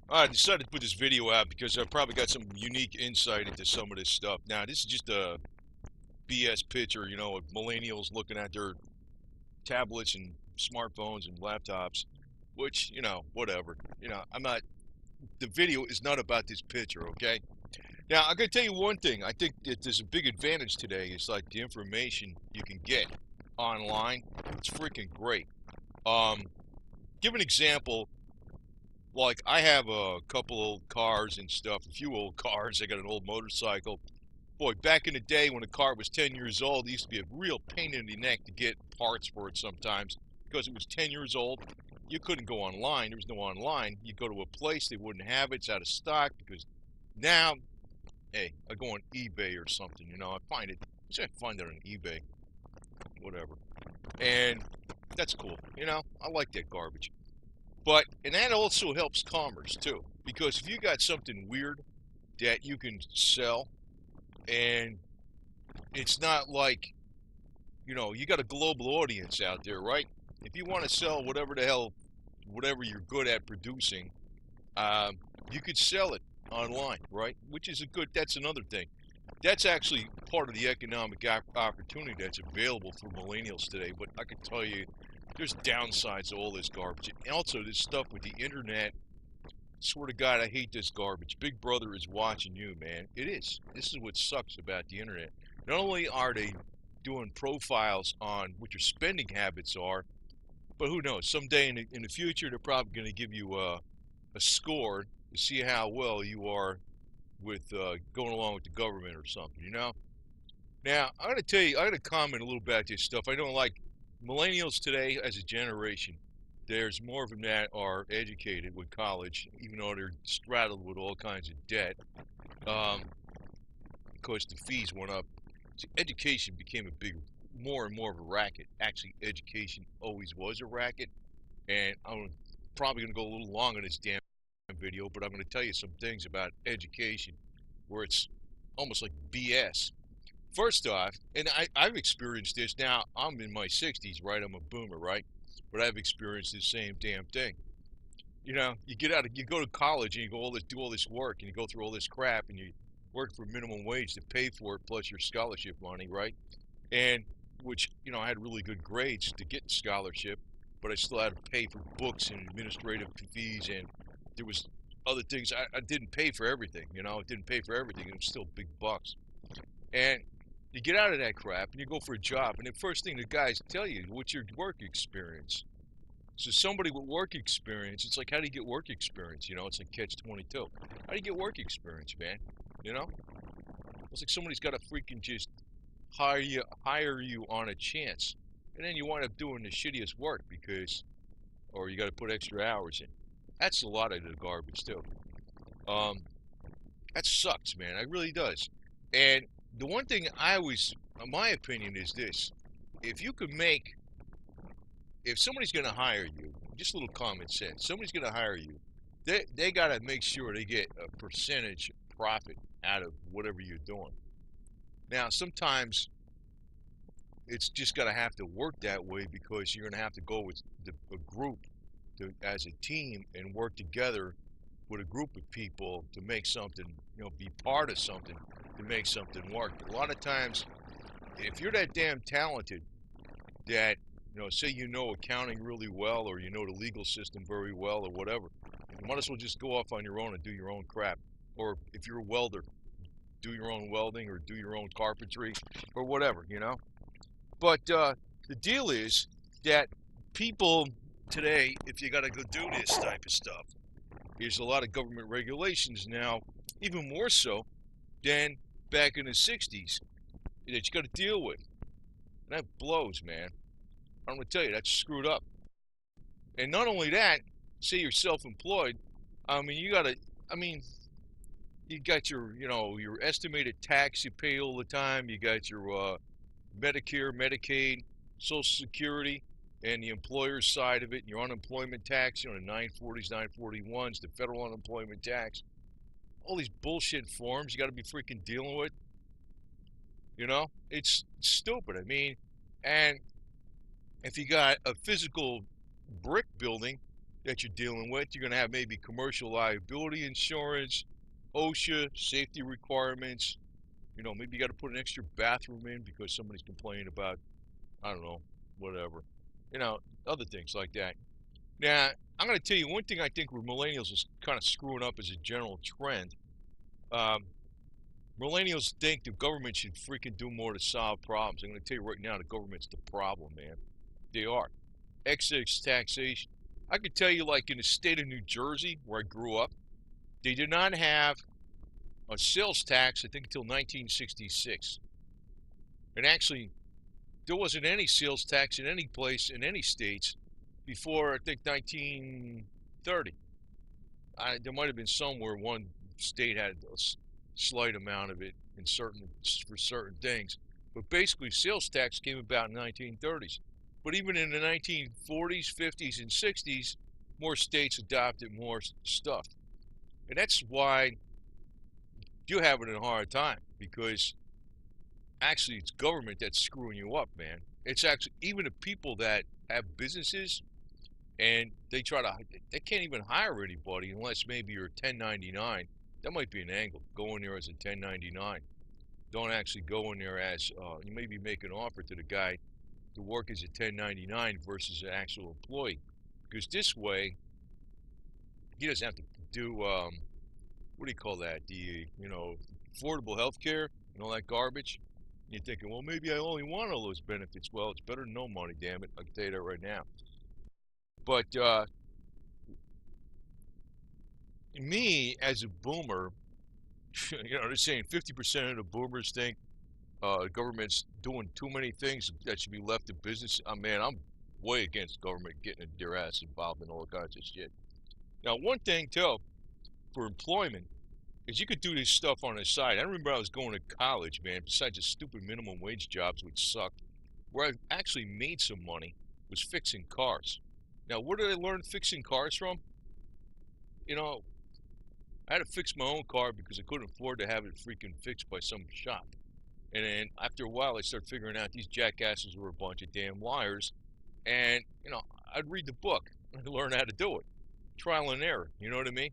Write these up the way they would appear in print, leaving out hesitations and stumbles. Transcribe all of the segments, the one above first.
I decided to put this video out because I've probably got some unique insight into some of this stuff. Now, this is just a BS picture, of millennials looking at their tablets and smartphones and laptops, which, whatever. I'm not, the video is not about this picture, okay? Now, I'm going to tell you one thing. I think that there's a big advantage today. It's like the information you can get online. It's freaking great. Um, Give an example. Like I have a couple old cars and stuff, a few old cars. I got an old motorcycle. Boy, back in the day when a car was 10 years old, it used to be a real pain in the neck to get parts for it sometimes because it was 10 years old. You couldn't go online. There was no online. You go to a place, they wouldn't have it. It's out of stock because now, hey, I go on eBay or something, I find it. I find it on eBay, whatever. And that's cool. I like that garbage. And that also helps commerce too, because if you got something weird that you can sell, and it's not like, you got a global audience out there, right? If you want to sell whatever the hell, whatever you're good at producing, um, you could sell it online, right? Which is that's another thing. That's actually part of the economic opportunity that's available for millennials today. But I can tell you, there's downsides to all this garbage. And also, this stuff with the internet. Swear to God, I hate this garbage. Big Brother is watching you, man. It is. This is what sucks about the internet. Not only are they doing profiles on what your spending habits are, but who knows? Someday in the future, they're probably going to give you a score to see how well you are with going along with the government or something. Now, I got to tell you, I got to comment a little bit about this stuff. I don't like millennials today as a generation. There's more of them that are educated with college, even though they're straddled with all kinds of debt. Um, because the fees went up. See, education became more and more of a racket. Actually, education always was a racket. And I'm probably going to go a little long on this damn video, but I'm going to tell you some things about education where it's almost like BS. First off, and I've experienced this now, I'm in my 60s, right? I'm a boomer, right? But I've experienced the same damn thing. You go to college and you do all this work and you go through all this crap and you work for minimum wage to pay for it plus your scholarship money, right? And which, I had really good grades to get scholarship, but I still had to pay for books and administrative fees, and there was other things. I didn't pay for everything, it didn't pay for everything. It was still big bucks. And you get out of that crap and you go for a job, and the first thing the guys tell you, what's your work experience? So somebody with work experience, it's like, how do you get work experience? It's like catch 22. How do you get work experience, man? You know, it's like somebody's got to freaking just hire you on a chance, and then you wind up doing the shittiest work or you got to put extra hours in. That's a lot of the garbage too. Um, that sucks, man. It really does. And the one thing my opinion is this: if you could make if somebody's going to hire you, just a little common sense, somebody's going to hire you, they got to make sure they get a percentage profit out of whatever you're doing. Now, sometimes it's just going to have to work that way because you're going to have to go with a group as a team and work together with a group of people to make something, be part of something to make something work. A lot of times, if you're that damn talented that say accounting really well, or the legal system very well, or whatever, you might as well just go off on your own and do your own crap. Or if you're a welder, do your own welding or do your own carpentry or whatever. But the deal is that people today, if you got to go do this type of stuff, there's a lot of government regulations now, even more so than back in the 60s, that you got to deal with. And that blows, man. I'm going to tell you, that's screwed up. And not only that, say you're self-employed, you got your estimated tax you pay all the time. You got your Medicare, Medicaid, Social Security, and the employer's side of it, and your unemployment tax, the 940s, 941s, the federal unemployment tax. All these bullshit forms you got to be freaking dealing with. It's stupid. And if you got a physical brick building that you're dealing with. You're going to have maybe commercial liability insurance, OSHA, safety requirements. Maybe you got to put an extra bathroom in because somebody's complaining about, I don't know, whatever. You know, Other things like that. Now, I'm going to tell you one thing I think where millennials is kind of screwing up as a general trend. Um, Millennials think the government should freaking do more to solve problems. I'm going to tell you right now, the government's the problem, man. They are. Excess taxation. I can tell you, like in the state of New Jersey, where I grew up, they did not have a sales tax, I think, until 1966. And actually, there wasn't any sales tax in any place, in any states, before, I think, 1930. There might have been somewhere one state had a slight amount of it for certain things, but basically sales tax came about in the 1930s. But even in the 1940s, 50s, and 60s, more states adopted more stuff, and that's why you're having a hard time, because actually it's government that's screwing you up, man. It's actually even the people that have businesses and they can't even hire anybody unless maybe you're 1099. That might be an angle. Go in there as a 1099. Don't actually go in there as, you maybe make an offer to the guy to work as a 1099 versus an actual employee. Because this way, he doesn't have to do, what do you call that? Affordable health care and all that garbage. And you're thinking, well, maybe I only want all those benefits. Well, it's better than no money, damn it. I can tell you that right now. But me as a boomer, they're saying 50% of the boomers think the government's doing too many things that should be left to business. Man, I'm way against government getting their ass involved in all kinds of shit. Now, one thing too for employment is you could do this stuff on the side. I remember I was going to college, man. Besides the stupid minimum wage jobs, which sucked, where I actually made some money was fixing cars. Now, where did I learn fixing cars from? I had to fix my own car because I couldn't afford to have it freaking fixed by some shop. And then after a while, I started figuring out these jackasses were a bunch of damn liars. And, I'd read the book and learn how to do it. Trial and error, you know what I mean?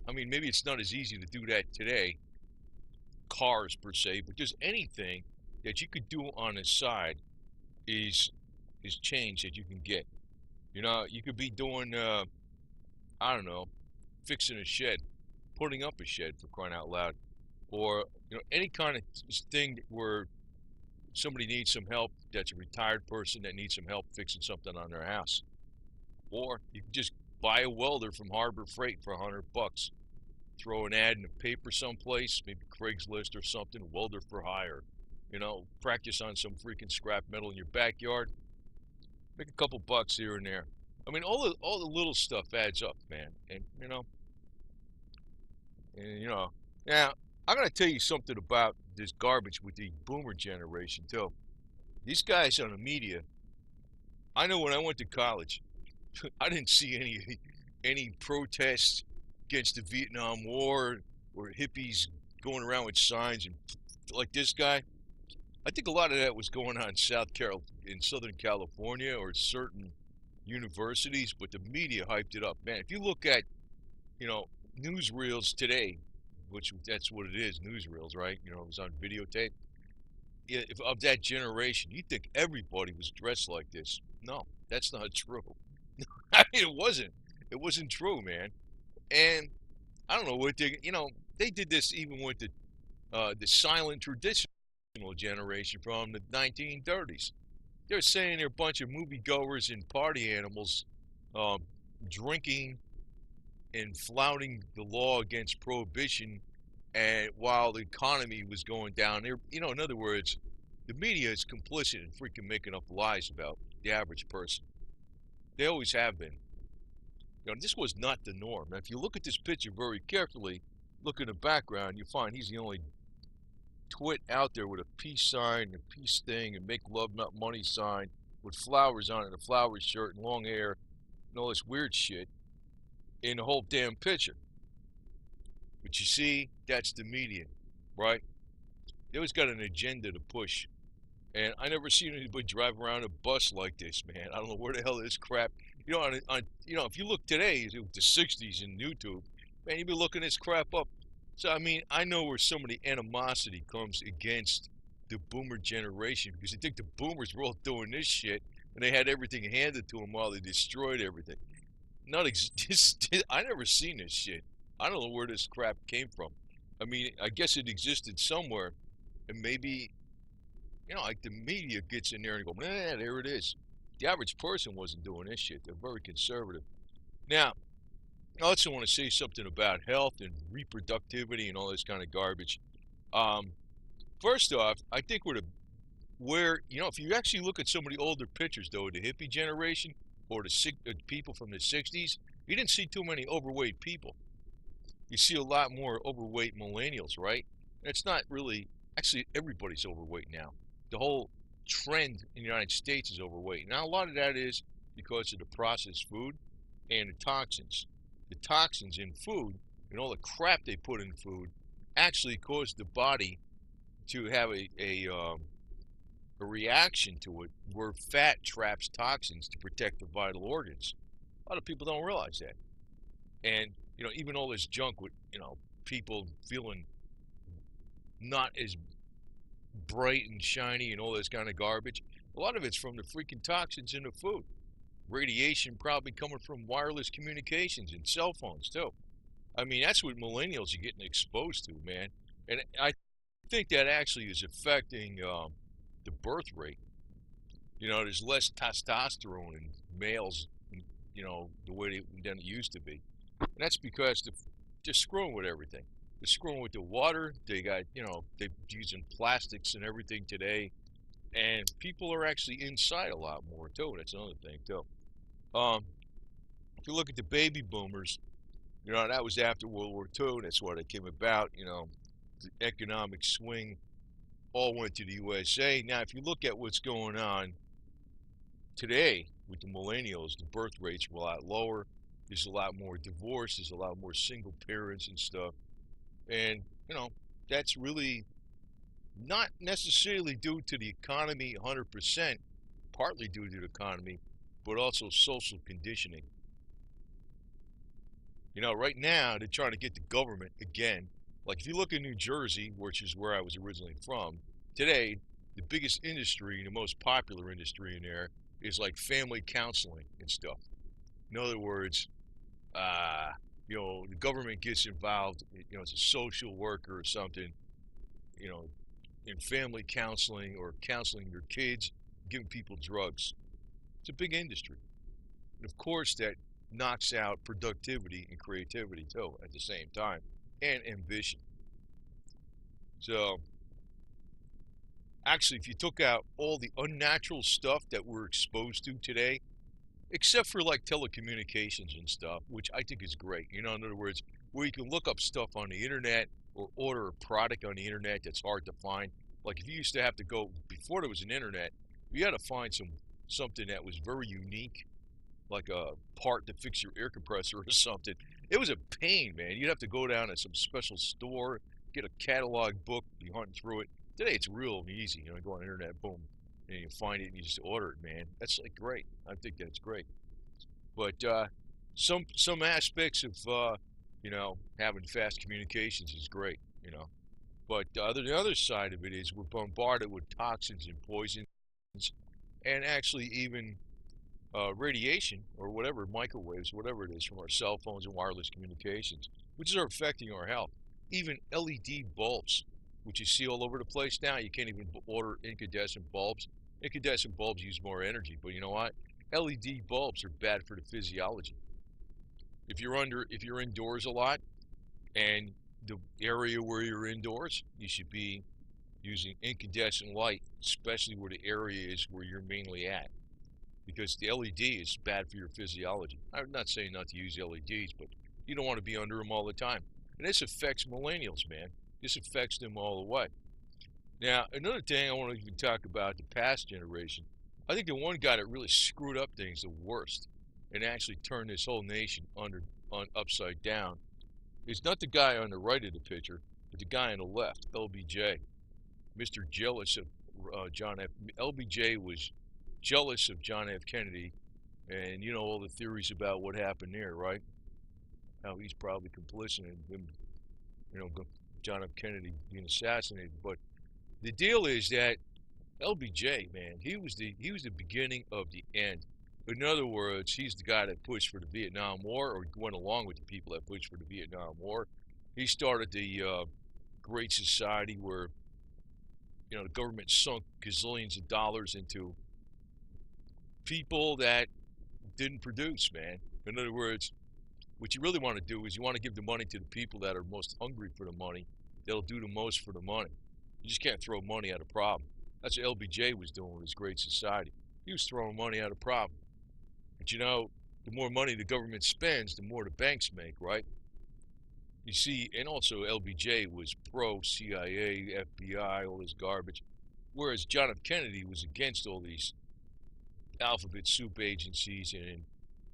I mean, maybe it's not as easy to do that today, cars per se, but just anything that you could do on the side is change that you can get. You could be doing, I don't know, fixing a shed, putting up a shed for crying out loud, or any kind of thing where somebody needs some help. That's a retired person that needs some help fixing something on their house, or you can just buy a welder from Harbor Freight for $100. Throw an ad in the paper someplace, maybe Craigslist or something. Welder for hire. Practice on some freaking scrap metal in your backyard. Make a couple bucks here and there. I mean, all the little stuff adds up, man. And now I'm gonna tell you something about this garbage with the boomer generation too. These guys on the media. I know when I went to college, I didn't see any protests against the Vietnam War or hippies going around with signs and like this guy. I think a lot of that was going on in Southern California or certain universities, but the media hyped it up. Man, if you look at, newsreels today, which that's what it is, newsreels, right? It was on videotape. If of that generation, you think everybody was dressed like this. No, that's not true. I mean, it wasn't. It wasn't true, man. And I don't know what they did this even with the silent traditional generation from the 1930s. They're saying they're a bunch of moviegoers and party animals, drinking and flouting the law against prohibition, and while the economy was going down, in other words, the media is complicit in freaking making up lies about the average person. They always have been. This was not the norm. Now, if you look at this picture very carefully, look in the background, you find he's the only twit out there with a peace sign and a peace thing and make love not money sign with flowers on it, a flower shirt and long hair and all this weird shit in the whole damn picture. But you see, that's the media, right? They always got an agenda to push. And I never seen anybody drive around a bus like this, man. I don't know where the hell this crap if you look today, the '60s in YouTube, man, you'd be looking this crap up. So I mean, I know where some of the animosity comes against the boomer generation because I think the boomers were all doing this shit and they had everything handed to them while they destroyed everything. Not just I never seen this shit. I don't know where this crap came from. I mean, I guess it existed somewhere, and maybe like the media gets in there and go, man, there it is. The average person wasn't doing this shit. They're very conservative. Now, I also want to say something about health and reproductivity and all this kind of garbage. Um, First off, I think if you actually look at some of the older pictures, though, the hippie generation or the people from the '60s, you didn't see too many overweight people. You see a lot more overweight millennials, right? And it's not really, actually, everybody's overweight now. The whole trend in the United States is overweight. Now, a lot of that is because of the processed food and the toxins. The toxins in food and all the crap they put in food actually cause the body to have a reaction to it where fat traps toxins to protect the vital organs. A lot of people don't realize that. And, even all this junk with, people feeling not as bright and shiny and all this kind of garbage, a lot of it's from the freaking toxins in the food. Radiation probably coming from wireless communications and cell phones, too. I mean, that's what millennials are getting exposed to, man. And I think that actually is affecting the birth rate. There's less testosterone in males, the way than it used to be. And that's because they're screwing with everything. They're screwing with the water. They're using plastics and everything today. And people are actually inside a lot more, too. That's another thing, too. If you look at the baby boomers, that was after World War II. That's why they came about. The economic swing all went to the USA. Now, if you look at what's going on today with the millennials, the birth rates are a lot lower. There's a lot more divorce. There's a lot more single parents and stuff. And, that's really not necessarily due to the economy 100%, partly due to the economy, but also social conditioning. Right now, they're trying to get the government again. Like if you look in New Jersey, which is where I was originally from, today, the biggest industry, the most popular industry in there is like family counseling and stuff. In other words, the government gets involved, as a social worker or something, in family counseling or counseling their kids, giving people drugs. It's a big industry. And of course, that knocks out productivity and creativity too at the same time, and ambition. So, actually, if you took out all the unnatural stuff that we're exposed to today, except for like telecommunications and stuff, which I think is great. In other words, where you can look up stuff on the internet or order a product on the internet that's hard to find. Like if you used to have to go, before there was an internet, you had to find something that was very unique, like a part to fix your air compressor or something. It was a pain, man. You'd have to go down to some special store, get a catalog book, be hunting through it. Today it's real easy. Go on the internet, boom, and you find it and you just order it, man. That's like great. I think that's great. But some aspects of having fast communications is great. But the other side of it is we're bombarded with toxins and poisons, and actually even radiation or whatever, microwaves, whatever it is, from our cell phones and wireless communications, which are affecting our health. Even LED bulbs, which you see all over the place now, you can't even order incandescent bulbs. Incandescent bulbs use more energy, but you know what? LED bulbs are bad for the physiology. If you're indoors a lot, and the area where you're indoors, you should be using incandescent light, especially where the area is where you're mainly at, because the LED is bad for your physiology. I'm not saying not to use LEDs, but you don't want to be under them all the time. And this affects millennials, man. This affects them all the way. Now, another thing I want to even talk about the past generation. I think the one guy that really screwed up things the worst and actually turned this whole nation upside down is not the guy on the right of the picture, but the guy on the left, LBJ. Mr. Jealous of John F. LBJ was jealous of John F. Kennedy And you know all the theories about what happened there, right? How he's probably complicit in him, you know, John F. Kennedy being assassinated. But the deal is that LBJ, man, he was the beginning of the end. In other words, he's the guy that pushed for the Vietnam War, or went along with the people that pushed for the Vietnam War. He started the Great Society, where the government sunk gazillions of dollars into people that didn't produce, man. In other words, what you really want to do is you want to give the money to the people that are most hungry for the money. They'll do the most for the money. You just can't throw money at a problem. That's what LBJ was doing with his Great Society. He was throwing money at a problem. But the more money the government spends, the more the banks make, right? You see, and also LBJ was pro-CIA, FBI, all this garbage, whereas John F. Kennedy was against all these alphabet soup agencies and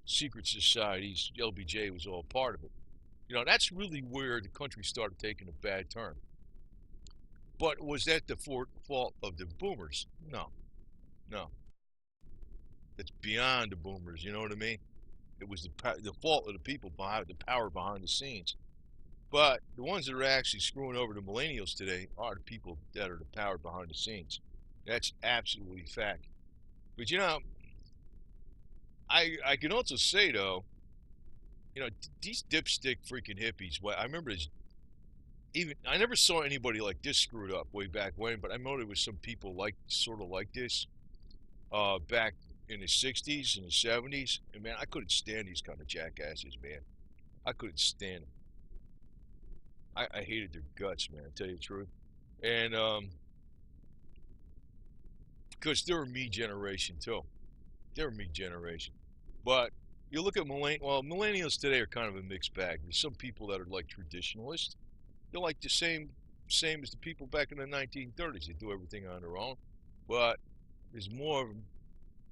secret societies. LBJ was all part of it. That's really where the country started taking a bad turn. But was that the fault of the boomers? No, no. That's beyond the boomers. You know what I mean? It was the fault of the people behind the power behind the scenes. But the ones that are actually screwing over the millennials today are the people that are the power behind the scenes. That's absolutely fact. But I can also say though, these dipstick freaking hippies. Well, I remember this. Even I never saw anybody like this screwed up way back when, but I know there was some people sort of like this back in the '60s and the '70s. And man, I couldn't stand these kind of jackasses, man. I couldn't stand them. I hated their guts, man. I tell you the truth. And because they're a me generation too. They're a me generation. But you look at millennials today are kind of a mixed bag. There's some people that are like traditionalists. They're like the same as the people back in the 1930s. They do everything on their own. But there's more of them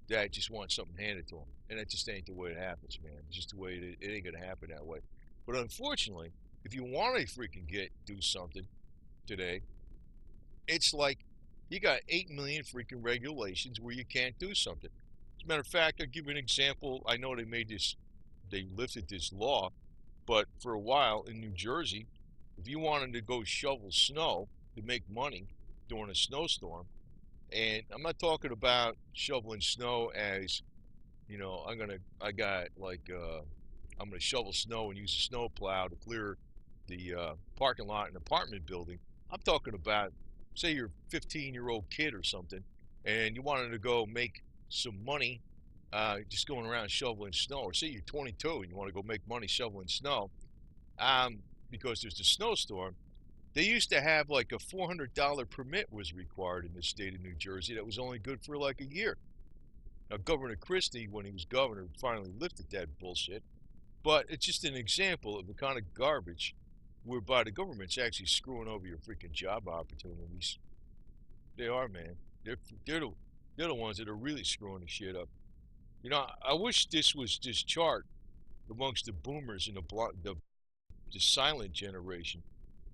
that just want something handed to them. And that just ain't the way it happens, man. It's just the way it ain't going to happen that way. But unfortunately, if you want to freaking do something today, it's like you got 8 million freaking regulations where you can't do something. As a matter of fact, I'll give you an example. I know they lifted this law, but for a while in New Jersey, if you wanted to go shovel snow to make money during a snowstorm, and I'm not talking about shoveling snow as, I'm gonna shovel snow and use a snow plow to clear the parking lot in an apartment building. I'm talking about, say you're a 15-year-old kid or something, and you wanted to go make some money just going around shoveling snow. Or say you're 22 and you want to go make money shoveling snow, because there's a snowstorm. They used to have like a $400 permit was required in the state of New Jersey that was only good for like a year. Now, Governor Christie, when he was governor, finally lifted that bullshit. But it's just an example of the kind of garbage whereby the government's actually screwing over your freaking job opportunities. They are, man. They're the ones that are really screwing the shit up. I wish this chart amongst the boomers and the silent generation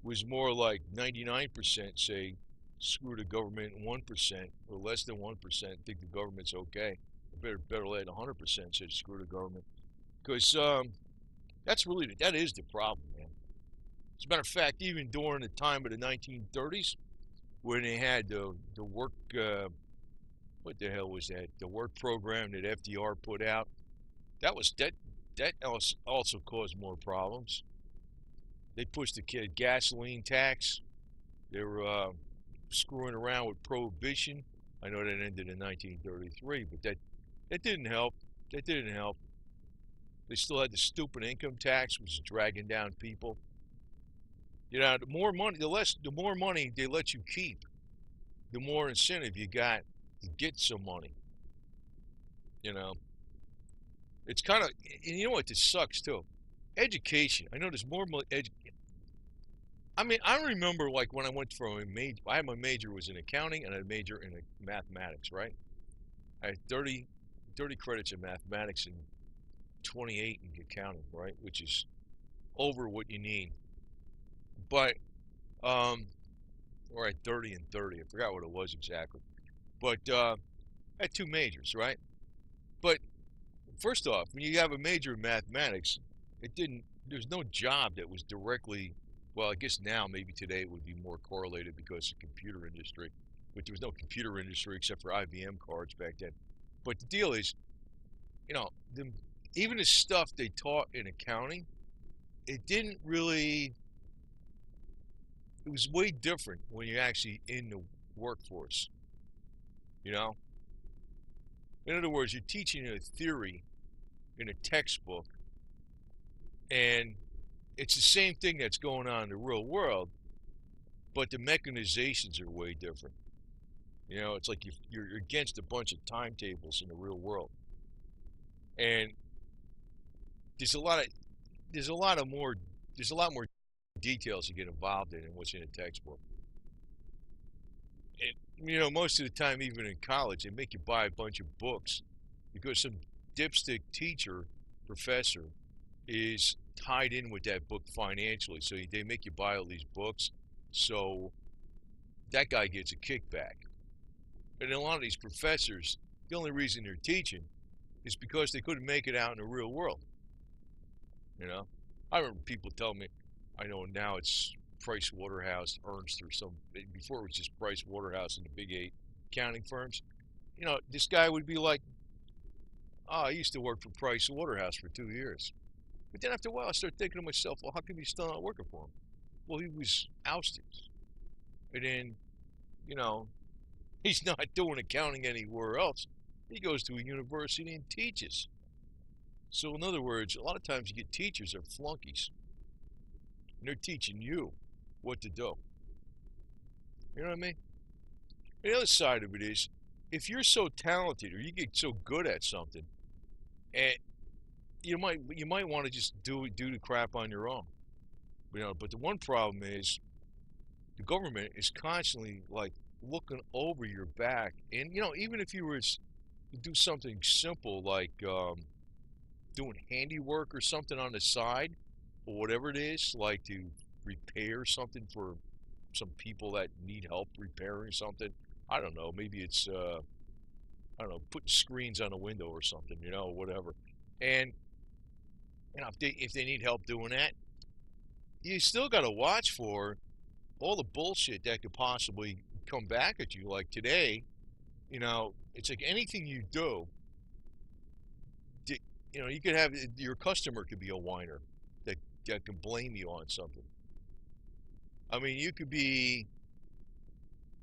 was more like 99% say screw the government, 1% or less than 1% think the government's okay. Better let 100% say screw the government, because that is the problem, man. As a matter of fact, even during the time of the 1930s, when they had the work, what the hell was that? The work program that FDR put out. That also caused more problems. They pushed the gasoline tax. They were screwing around with prohibition. I know that ended in 1933, but that didn't help. That didn't help. They still had the stupid income tax, which is dragging down people. The more money, the more money they let you keep, the more incentive you got to get some money. It's kind of, and you know what? This sucks too. Education. I know there's more. I mean, I remember like when I went for a major. I had my major was in accounting and a major in mathematics. Right. I had 30 credits in mathematics and 28 in accounting. Right, which is over what you need. But or at 30 and 30. I forgot what it was exactly. But I had two majors. Right. But first off, when you have a major in mathematics, there's no job that was directly, well, I guess now maybe today it would be more correlated because of the computer industry, but there was no computer industry except for IBM cards back then. But the deal is, you know, even the stuff they taught in accounting, it didn't really, it was way different when you're actually in the workforce, you know? In other words, you're teaching a theory in a textbook, and it's the same thing that's going on in the real world, but the mechanizations are way different. You know, it's like you're against a bunch of timetables in the real world, and there's a lot of there's a lot of more there's a lot more details you get involved in than what's in a textbook. And you know, most of the time, even in college, they make you buy a bunch of books because some dipstick teacher, professor, is tied in with that book financially. So they make you buy all these books, so that guy gets a kickback. And a lot of these professors, the only reason they're teaching is because they couldn't make it out in the real world. You know, I remember people telling me, I know now it's Price Waterhouse, Ernst, or some. Before it was just Price Waterhouse and the big eight accounting firms. You know, this guy would be like, "Oh, I used to work for Price Waterhouse for 2 years." But then after a while, I started thinking to myself, "Well, how come he's still not working for him?" Well, he was ousted, and then, you know, he's not doing accounting anywhere else. He goes to a university and teaches. So in other words, a lot of times you get teachers that are flunkies, and they're teaching you what to do. You know what I mean? The other side of it is, if you're so talented or you get so good at something, and you might want to just do the crap on your own. You know, but the one problem is the government is constantly like looking over your back, and you know, even if you were to do something simple like doing handiwork or something on the side, or whatever it is, like to repair something for some people that need help repairing something. I don't know. Maybe it's I don't know, putting screens on a window or something. You know, whatever. And you know, if they need help doing that, you still got to watch for all the bullshit that could possibly come back at you. Like today, you know, it's like anything you do, you know, you could have your customer could be a whiner that can blame you on something. I mean, you could be,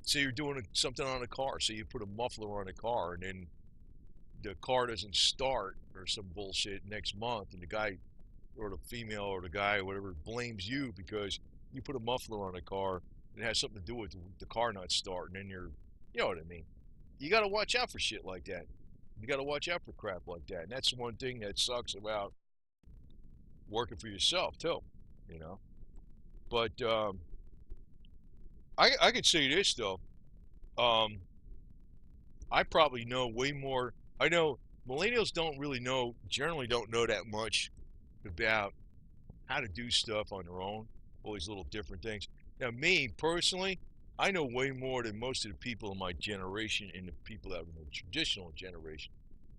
say you're doing something on a car, so you put a muffler on a car, and then the car doesn't start or some bullshit next month, and the guy or the female or the guy or whatever blames you because you put a muffler on a car. It has something to do with the car not starting, and you know what I mean. You got to watch out for shit like that. You got to watch out for crap like that, and that's one thing that sucks about working for yourself too. You know, but I could say this though. Um, I probably know way more. I know millennials generally don't know that much about how to do stuff on their own, all these little different things. Now, me personally, I know way more than most of the people in my generation and the people that are in the traditional generation.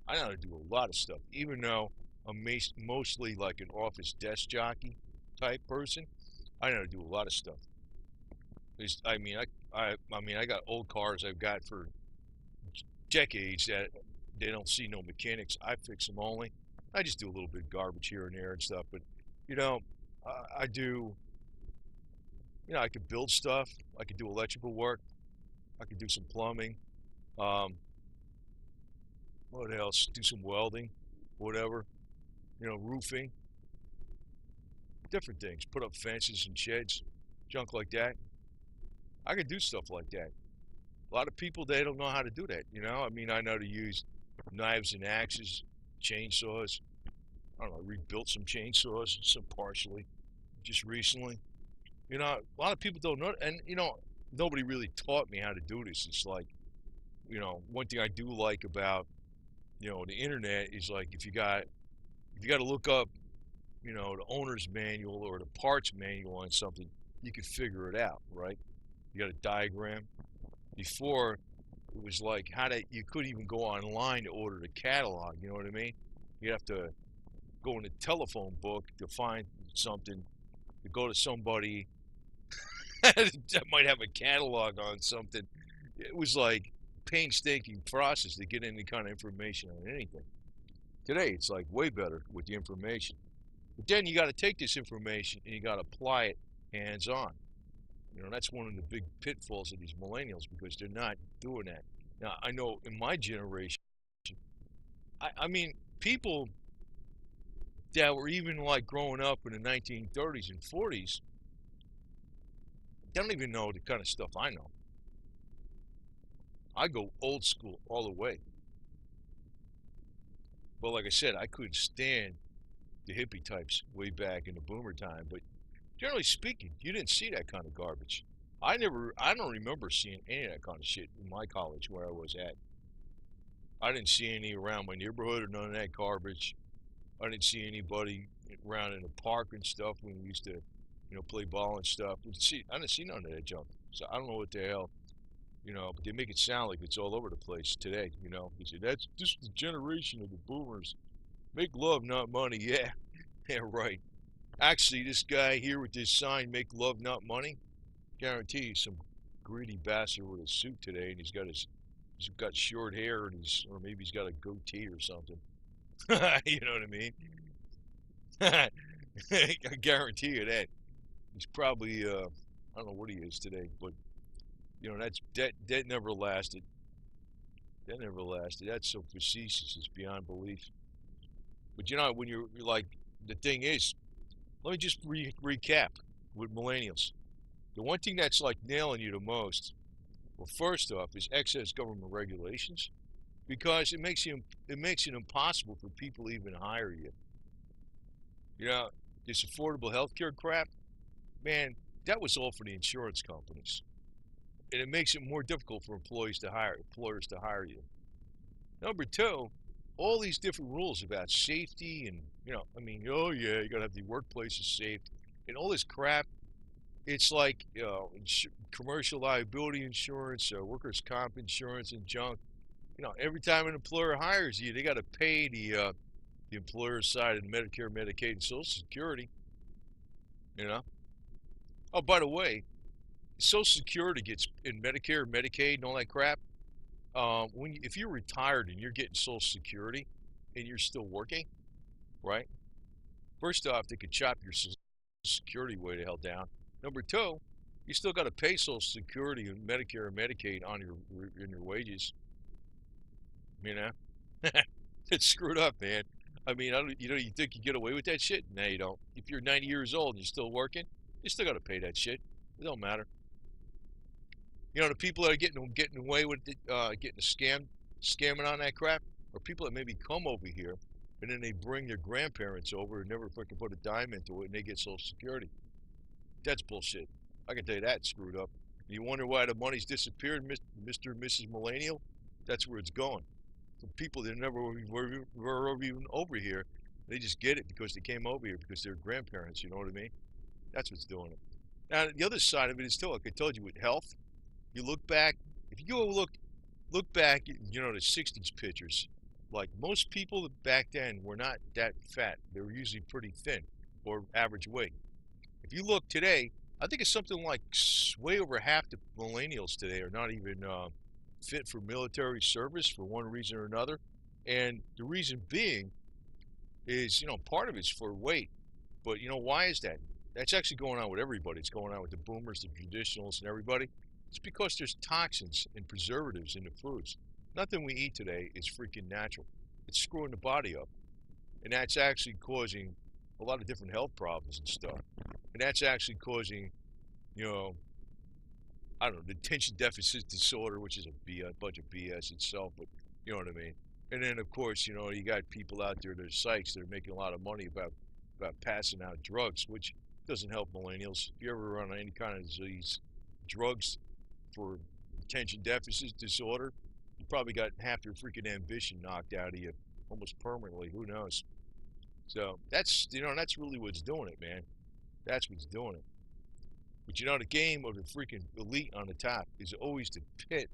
I know how to do a lot of stuff, even though I'm mostly like an office desk jockey type person. I know how to do a lot of stuff. I mean, I got old cars I've got for decades that they don't see no mechanics. I fix them only. I just do a little bit of garbage here and there and stuff, but you know, I do. You know, I could build stuff. I could do electrical work. I could do some plumbing. Um, what else? Do some welding, whatever. You know, roofing, different things. Put up fences and sheds, junk like that. I could do stuff like that. A lot of people they don't know how to do that. You know, I mean, I know to use knives and axes, chainsaws. I don't know. I rebuilt some chainsaws, some partially, just recently. You know, a lot of people don't know, and you know, nobody really taught me how to do this. It's like, you know, one thing I do like about, you know, the internet is like if you got to look up, you know, the owner's manual or the parts manual on something, you can figure it out, right? You got a diagram. Before, it was like you couldn't even go online to order the catalog. You know what I mean? You have to go in a telephone book to find something, to go to somebody that might have a catalog on something. It was like painstaking process to get any kind of information on anything. Today, it's like way better with the information. But then you got to take this information and you got to apply it hands on. That's one of the big pitfalls of these millennials because they're not doing that. Now, I know in my generation, I mean, people that were even like growing up in the 1930s and 40s, they don't even know the kind of stuff I know. I go old school all the way. Well, like I said, I couldn't stand the hippie types way back in the boomer time, but generally speaking, you didn't see that kind of garbage. I don't remember seeing any of that kind of shit in my college where I was at. I didn't see any around my neighborhood or none of that garbage. I didn't see anybody around in the park and stuff when we used to, play ball and stuff. I didn't see none of that junk. So I don't know what the hell, but they make it sound like it's all over the place today. They say that's just the generation of the boomers. Make love, not money. Yeah, yeah, right. Actually, this guy here with this sign, "Make love, not money," guarantee you some greedy bastard with a suit today, and he's got short hair, and or maybe he's got a goatee or something. You know what I mean? I guarantee you that he's probably I don't know what he is today, but that never lasted. That never lasted. That's so facetious, it's beyond belief. But when you're like, the thing is, let me just recap with millennials. The one thing that's like nailing you the most, well, first off, is excess government regulations because it makes it impossible for people to even hire you. You know, this affordable health care crap, man, that was all for the insurance companies. And it makes it more difficult for employers to hire you. Number two, all these different rules about safety and, oh yeah, you gotta have the workplaces safe and all this crap. It's like, commercial liability insurance, workers' comp insurance and junk. Every time an employer hires you, they got to pay the employer's side of Medicare, Medicaid, and Social Security. You know. Oh, by the way, Social Security gets in Medicare, Medicaid, and all that crap. If you're retired and you're getting Social Security and you're still working, right? First off, they could chop your Social Security way the hell down. Number two, you still got to pay Social Security and Medicare and Medicaid on your wages. You know, it's screwed up, man. I mean, you think you get away with that shit? No, you don't. If you're 90 years old and you're still working, you still got to pay that shit. It don't matter. The people that are getting away with it, getting scamming on that crap, are people that maybe come over here and then they bring their grandparents over and never fucking put a dime into it, and they get Social Security. That's bullshit. I can tell you that screwed up. You wonder why the money's disappeared, Mr. and Mrs. Millennial? That's where it's going. From people that never were even over here, they just get it because they came over here because they're grandparents. You know what I mean? That's what's doing it. Now the other side of it is too, like I told you, with health. You look back. If you go look back, the '60s pictures. Like most people back then were not that fat. They were usually pretty thin or average weight. If you look today, I think it's something like way over half the millennials today are not even fit for military service for one reason or another. And the reason being is, part of it's for weight. But why is that? That's actually going on with everybody. It's going on with the boomers, the traditionalists, and everybody. It's because there's toxins and preservatives in the foods. Nothing we eat today is freaking natural. It's screwing the body up. And that's actually causing a lot of different health problems and stuff. And that's actually causing, I don't know, the attention deficit disorder, which is a bunch of BS itself, but you know what I mean. And then, of course, you got people out there that are psychs that are making a lot of money about passing out drugs, which doesn't help millennials. If you ever run any kind of these drugs for attention deficit disorder, you probably got half your freaking ambition knocked out of you almost permanently. Who knows? So that's really what's doing it, man. That's what's doing it. But the game of the freaking elite on the top is always to pit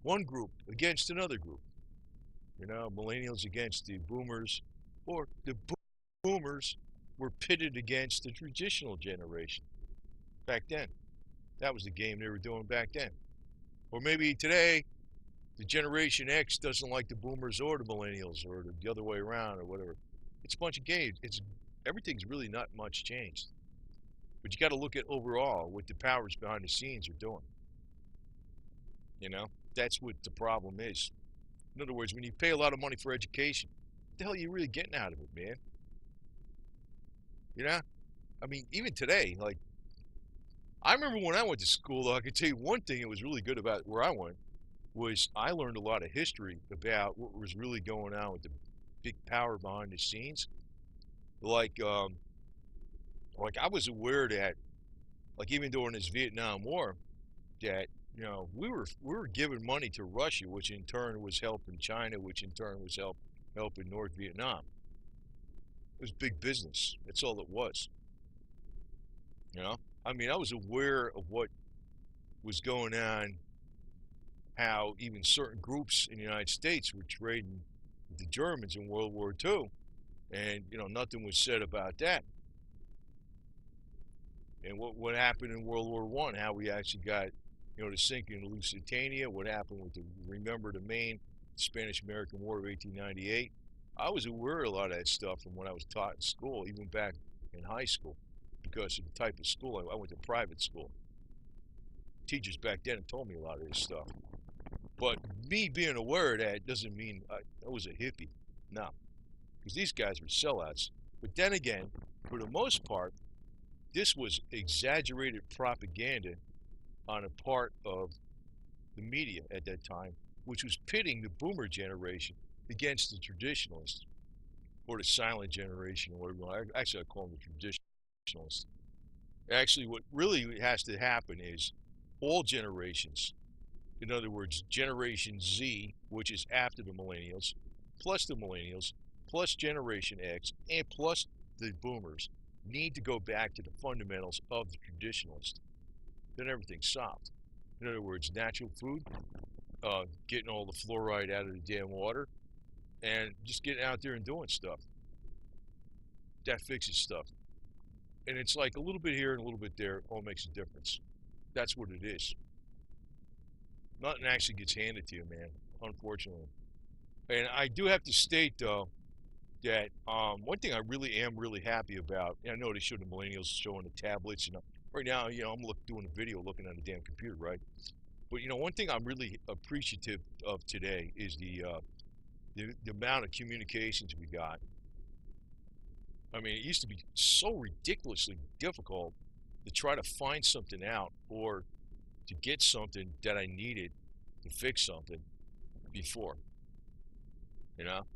one group against another group. Millennials against the boomers, Or the boomers were pitted against the traditional generation back then. That was the game they were doing back then. Or maybe today, the Generation X doesn't like the boomers or the millennials or the other way around or whatever. It's a bunch of games. Everything's really not much changed. But you got to look at overall what the powers behind the scenes are doing. You know, that's what the problem is. In other words, when you pay a lot of money for education, what the hell are you really getting out of it, man? You know, I mean, even today, like I remember when I went to school, though, I can tell you one thing that was really good about where I went was I learned a lot of history about what was really going on with the big power behind the scenes. Like, um, like I was aware that, like even during this Vietnam War, that we were giving money to Russia, which in turn was helping China, which in turn was helping North Vietnam. It was big business. That's all it was. You know, I mean, I was aware of what was going on, how even certain groups in the United States were trading with the Germans in World War II, and nothing was said about that. And what happened in World War One, how we actually got the sinking of Lusitania, what happened with the remember the Maine Spanish-American War of 1898. I was aware of a lot of that stuff from when I was taught in school, even back in high school, because of the type of school I went to private school. Teachers back then told me a lot of this stuff. But me being aware of that doesn't mean I was a hippie. No, because these guys were sellouts. But then again, for the most part, this was exaggerated propaganda on a part of the media at that time, which was pitting the boomer generation against the traditionalists, or the silent generation, or whatever you want. Actually, I call them the traditionalists. Actually, what really has to happen is all generations, in other words, Generation Z, which is after the millennials, plus Generation X, and plus the boomers, need to go back to the fundamentals of the traditionalist. Then everything's solved. In other words, natural food, getting all the fluoride out of the damn water, and just getting out there and doing stuff. That fixes stuff. And it's like a little bit here and a little bit there all makes a difference. That's what it is. Nothing actually gets handed to you, man, unfortunately. And I do have to state, though, that one thing I really am really happy about, and I know they showed the millennials showing the tablets, right now, I'm doing a video looking at a damn computer, right? But one thing I'm really appreciative of today is the amount of communications we got. I mean, it used to be so ridiculously difficult to try to find something out or to get something that I needed to fix something before. You know,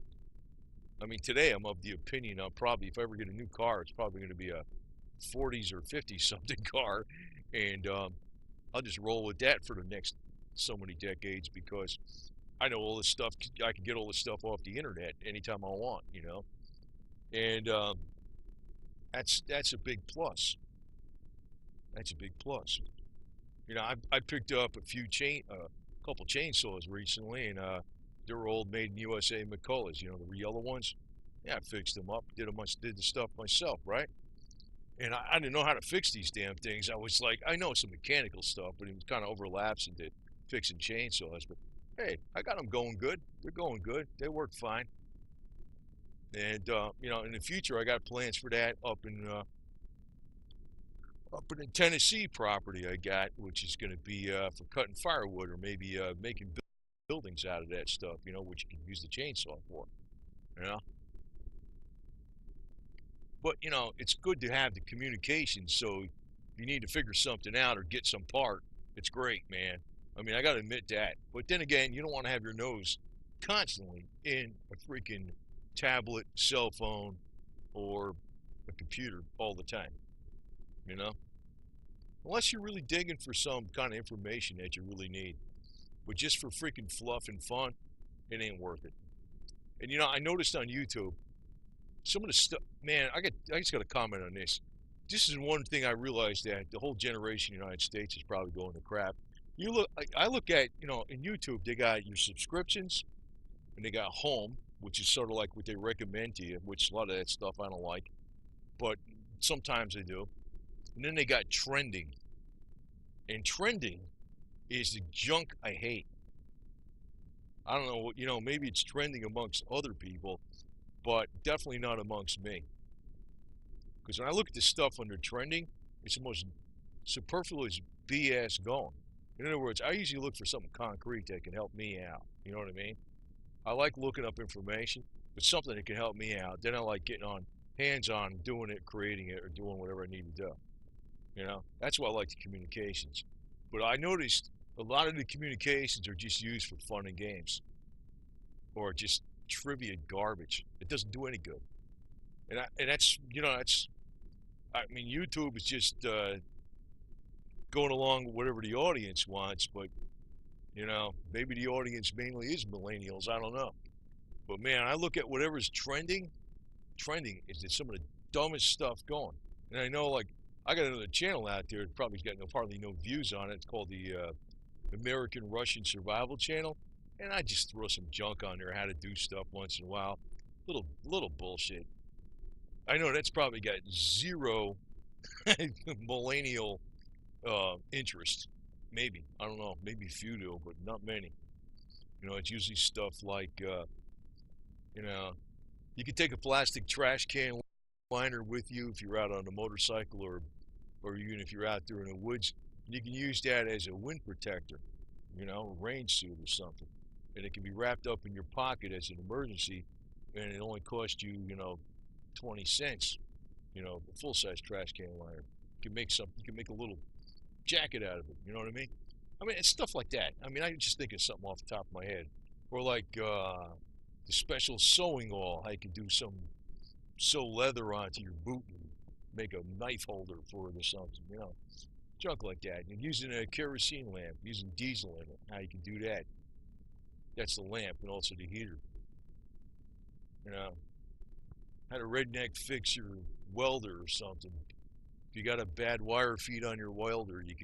I mean, today I'm of the opinion I'll probably, if I ever get a new car, it's probably going to be a 40s or 50 something car, and I'll just roll with that for the next so many decades because I know all this stuff. I can get all this stuff off the internet anytime I want, and that's a big plus. That's a big plus. I picked up a couple chainsaws recently, and they were old made in USA McCulloughs, the yellow ones. Yeah, I fixed them up, did the stuff myself, right? And I didn't know how to fix these damn things. I was like, I know some mechanical stuff, but it kind of overlaps into fixing chainsaws. But hey, I got them going good. They're going good. They work fine. And in the future, I got plans for that up in the Tennessee property I got, which is going to be for cutting firewood or maybe making buildings out of that stuff. Which you can use the chainsaw for. You know. But it's good to have the communication. So if you need to figure something out or get some part, it's great, man. I mean, I got to admit that. But then again, you don't want to have your nose constantly in a freaking tablet, cell phone, or a computer all the time. You know, unless you're really digging for some kind of information that you really need. But just for freaking fluff and fun, it ain't worth it. And I noticed on YouTube some of the stuff, man. I just got to comment on this. This is one thing I realized that the whole generation in the United States is probably going to crap. I look at in YouTube they got your subscriptions and they got home which is sort of like what they recommend to you, which a lot of that stuff I don't like, but sometimes they do. And then they got trending. And trending is the junk I hate. I don't know, maybe it's trending amongst other people, but definitely not amongst me. Because when I look at the stuff under trending, it's the most superfluous BS going. In other words, I usually look for something concrete that can help me out. You know what I mean? I like looking up information, but something that can help me out. Then I like getting on hands-on, doing it, creating it, or doing whatever I need to do. That's why I like the communications. But I noticed a lot of the communications are just used for fun and games, or just trivia garbage. It doesn't do any good. And that's I mean, YouTube is just going along with whatever the audience wants, but maybe the audience mainly is millennials. I don't know. But man, I look at whatever's trending. Trending is just some of the dumbest stuff going. And I know, like, I got another channel out there that probably got hardly no views on it. It's called the American Russian Survival Channel, and I just throw some junk on there, how to do stuff once in a while. Little bullshit. I know that's probably got zero millennial interest. Maybe, I don't know. Maybe few do, but not many. It's usually stuff like you know you can take a plastic trash can liner with you if you're out on a motorcycle, or even if you're out there in the woods. You can use that as a wind protector, a rain suit or something, and it can be wrapped up in your pocket as an emergency, and it only costs you 20 cents. A full-size trash can liner. You can make a little jacket out of it. You know what I mean? I mean, it's stuff like that. I mean, I just think of something off the top of my head. Or like the special sewing oil. How you can do some sew leather onto your boot and make a knife holder for it or something. Junk like that. And using a kerosene lamp, using diesel in it. How you can do that. That's the lamp and also the heater. You know, how to redneck fix your welder or something. If you got a bad wire feed on your welder, you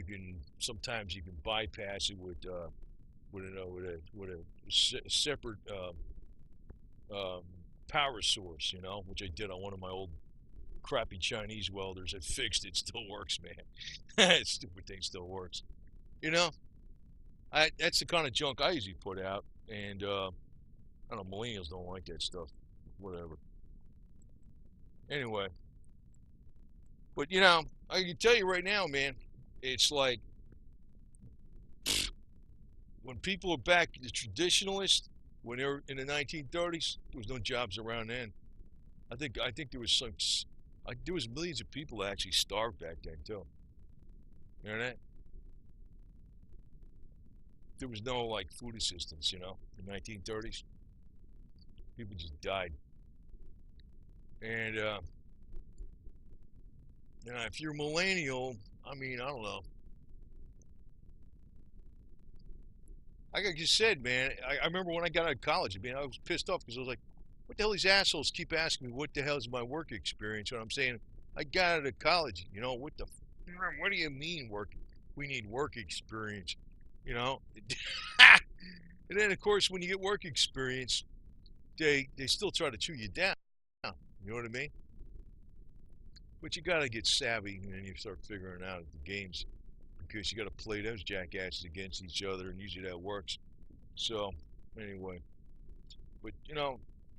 can sometimes you can bypass it with a separate um, power source, which I did on one of my old crappy Chinese welders. I fixed it, still works, man. That stupid thing still works. You know, that's the kind of junk I usually put out, and I don't know, millennials don't like that stuff. Whatever. Anyway, but I can tell you right now, man, it's like when people are back, the traditionalists, when they were in the 1930s, there was no jobs around then. I think there was millions of people that actually starved back then too. You know that? There was no like food assistance, in the 1930s. People just died. And if you're a millennial, I mean, I don't know. Like I just said, man, I remember when I got out of college, I was pissed off because I was like, what the hell these assholes keep asking me what the hell is my work experience? And I'm saying, I got out of college, what do you mean work? We need work experience, you know? And then, of course, when you get work experience, they still try to chew you down. You know what I mean? But you got to get savvy, and then you start figuring out the games, because you got to play those jackasses against each other, and usually that works. So, anyway, but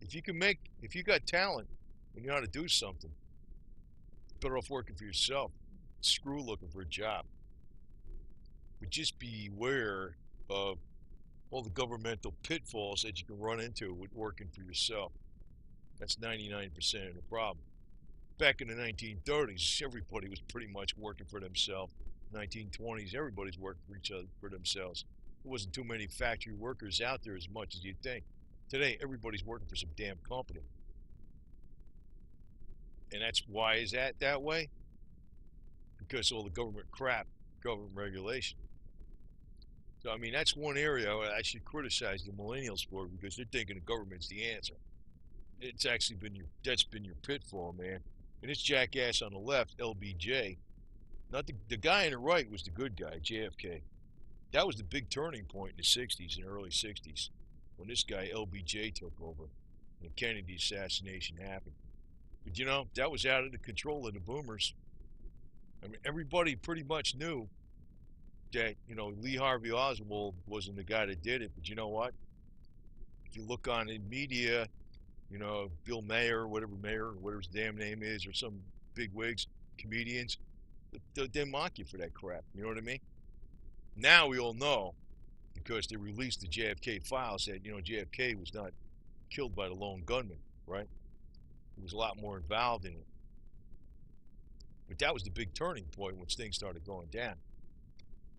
if you got talent and you know how to do something, better off working for yourself. Screw looking for a job. But just beware of all the governmental pitfalls that you can run into with working for yourself. That's 99% of the problem. Back in the 1930s, everybody was pretty much working for themselves. 1920s, everybody's working for each other, for themselves. There wasn't too many factory workers out there as much as you'd think. Today, everybody's working for some damn company. And that's why is that way? Because of all the government crap, government regulation. So, I mean, that's one area I should criticize the millennials for, because they're thinking the government's the answer. It's actually that's been your pitfall, man. And this jackass on the left, LBJ, not the guy on the right was the good guy, JFK. That was the big turning point in the 60s and early 60s. when this guy LBJ took over and the Kennedy assassination happened. But you know, that was out of the control of the boomers. I mean, everybody pretty much knew that, you know, Lee Harvey Oswald wasn't the guy that did it. But you know what? If you look on the media, you know, Bill Mayer, whatever his damn name is, or some big wigs, comedians, they mock you for that crap. You know what I mean? Now we all know because they released the JFK files that, you know, JFK was not killed by the lone gunman, right? He was a lot more involved in it. But that was the big turning point when things started going down.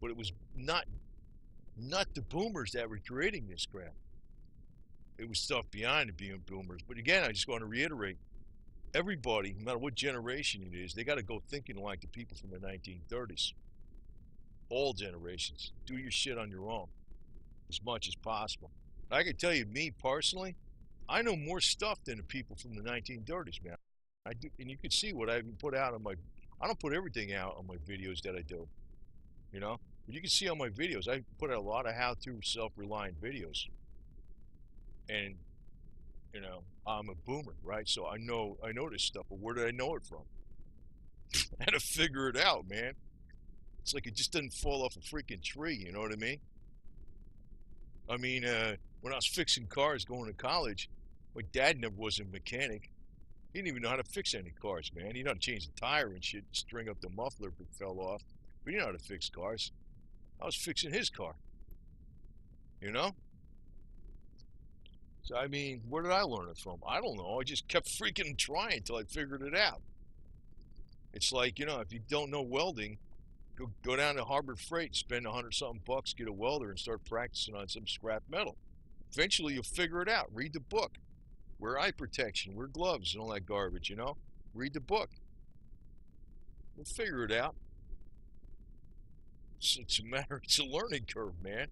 But it was not the boomers that were creating this crap. It was stuff behind the being boomers. But again, I just want to reiterate, everybody, no matter what generation it is, they got to go thinking like the people from the 1930s. All generations. Do your shit on your own as much as possible. I can tell you, me personally, I know more stuff than the people from the 1930s, man. I do, and you can see what I even put out on my. I don't put everything out on my videos that I do, you know. But you can see on my videos, I put out a lot of how-to, self-reliant videos. And you know, I'm a boomer, right? So I know this stuff. But where did I know it from? I had to figure it out, man. It's like it just doesn't fall off a freaking tree. You know what I mean? I mean, when I was fixing cars going to college, my dad never was a mechanic. He didn't even know how to fix any cars, man. He knew how to change the tire and shit, string up the muffler if it fell off. But he didn't know how to fix cars. I was fixing his car, you know? So, I mean, where did I learn it from? I don't know. I just kept freaking trying until I figured it out. It's like, you know, if you don't know welding, go down to Harbor Freight, spend 100-something bucks, get a welder, and start practicing on some scrap metal. Eventually, you'll figure it out. Read the book. Wear eye protection, wear gloves, and all that garbage, you know? Read the book. We'll figure it out. It's a matter, it's a learning curve, man.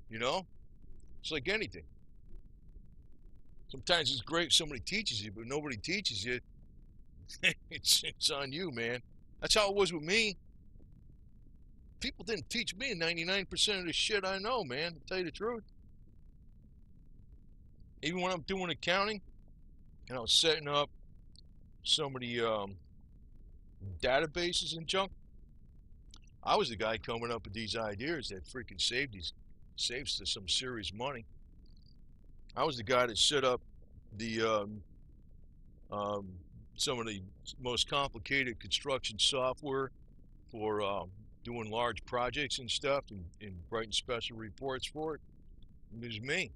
You know? It's like anything. Sometimes it's great if somebody teaches you, but nobody teaches you. It's on you, man. That's how it was with me. People didn't teach me 99% of the shit I know, man, to tell you the truth. Even when I'm doing accounting, and I was setting up some of the databases and junk, I was the guy coming up with these ideas that freaking saves us some serious money. I was the guy that set up the some of the most complicated construction software for doing large projects and stuff, and writing special reports for it. It was me.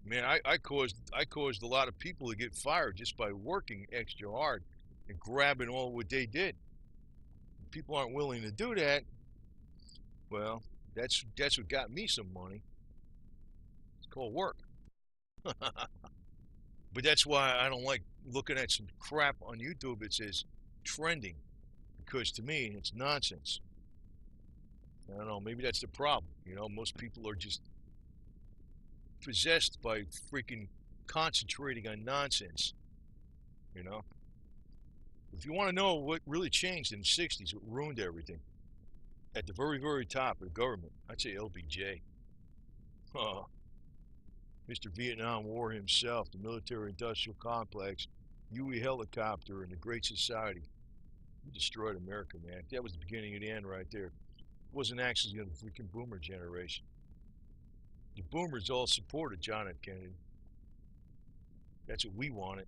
Man, I caused a lot of people to get fired just by working extra hard and grabbing all what they did. If people aren't willing to do that, well, that's what got me some money. It's called work. But that's why I don't like looking at some crap on YouTube that says trending, because to me it's nonsense. I don't know, maybe that's the problem. You know, most people are just possessed by freaking concentrating on nonsense. You know, if you want to know what really changed in the 60s, what ruined everything, at the very, very top of the government, I'd say LBJ. Mr. Vietnam War himself, the military-industrial complex, Huey helicopter, and the Great Society. He destroyed America, man. That was the beginning of the end right there. It wasn't actually the freaking boomer generation. The boomers all supported John F. Kennedy. That's what we wanted.